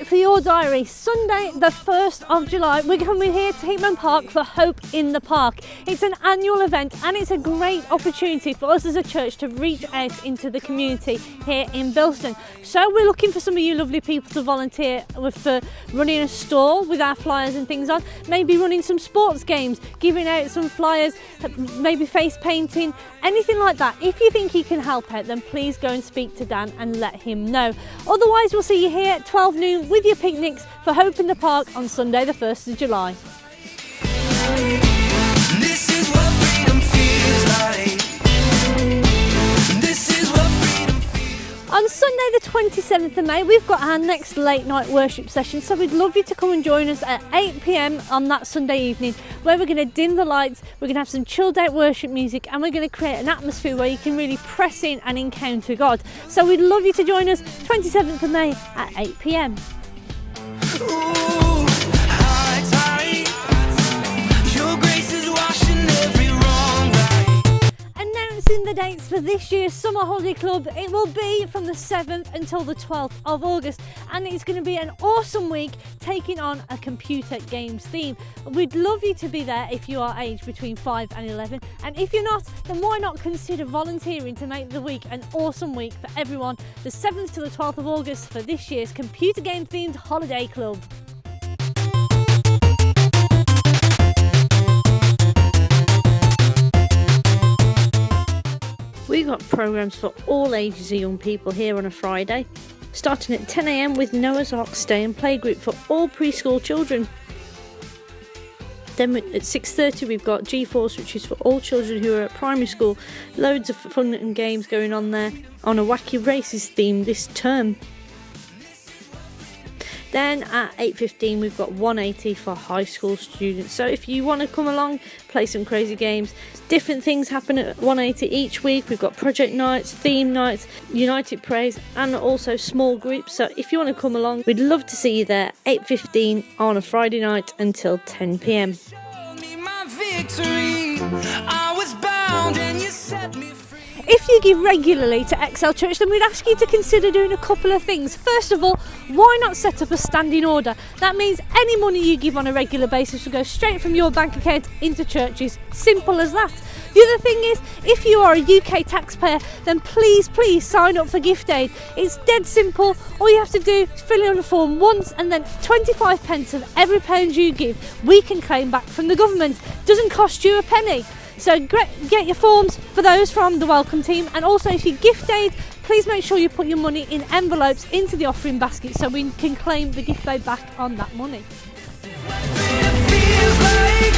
for your diary, Sunday the 1st of July, we're coming here to Hickman Park for Hope in the Park. It's an annual event and it's a great opportunity for us as a church to reach out into the community here in Bilston. So we're looking for some of you lovely people to volunteer for running a stall with our flyers and things on, maybe running some sports games, giving out some flyers, maybe face painting, anything like that. If you think you can help out, then please go and speak to Dan and let him know. Otherwise, we'll see you here at 12 noon with your picnics for Hope in the Park on Sunday the 1st of July. This is what freedom feels like. This is what freedom feels. On Sunday the 27th of May, we've got our next late night worship session, so we'd love you to come and join us at 8 p.m. on that Sunday evening, where we're going to dim the lights, we're going to have some chilled out worship music, and we're going to create an atmosphere where you can really press in and encounter God. So we'd love you to join us 27th of May at 8 p.m. Ooh, high tide. Your grace is washing every wrong right. Announcing the dates for this year's Summer Holiday Club, it will be from the 7th until the 12th of August, and it's going to be an awesome week taking on a computer games theme. We'd love you to be there if you are aged between 5 and 11, and if you're not, then why not consider volunteering to make the week an awesome week for everyone, the 7th to the 12th of August for this year's computer game themed holiday club. We've got programmes for all ages of young people here on a Friday, starting at 10 a.m. with Noah's Ark Stay and Playgroup for all preschool children. Then at 6:30 we've got G-Force, which is for all children who are at primary school. Loads of fun and games going on there on a wacky races theme this term. Then at 8:15 we've got 180 for high school students. So if you want to come along, play some crazy games. Different things happen at 180 each week. We've got project nights, theme nights, United Praise, and also small groups. So if you want to come along, we'd love to see you there. 8:15 on a Friday night until 10 p.m. Show me my victory. I was bound and you set me free. If you give regularly to Excel Church, then we'd ask you to consider doing a couple of things. First of all, why not set up a standing order? That means any money you give on a regular basis will go straight from your bank account into churches. Simple as that. The other thing is, if you are a UK taxpayer, then please sign up for Gift Aid. It's dead simple. All you have to do is fill in a form once, and then 25 pence of every pound you give, we can claim back from the government. Doesn't cost you a penny. So get your forms for those from the welcome team, and also if you Gift Aid, please make sure you put your money in envelopes into the offering basket so we can claim the Gift Aid back on that money. Freedom feels like.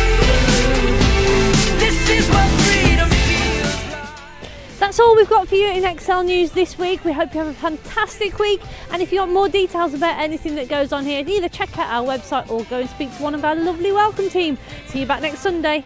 This is what freedom feels like. That's all we've got for you in Excel News this week. We hope you have a fantastic week, and if you want more details about anything that goes on here, either check out our website or go and speak to one of our lovely welcome team. See you back next Sunday.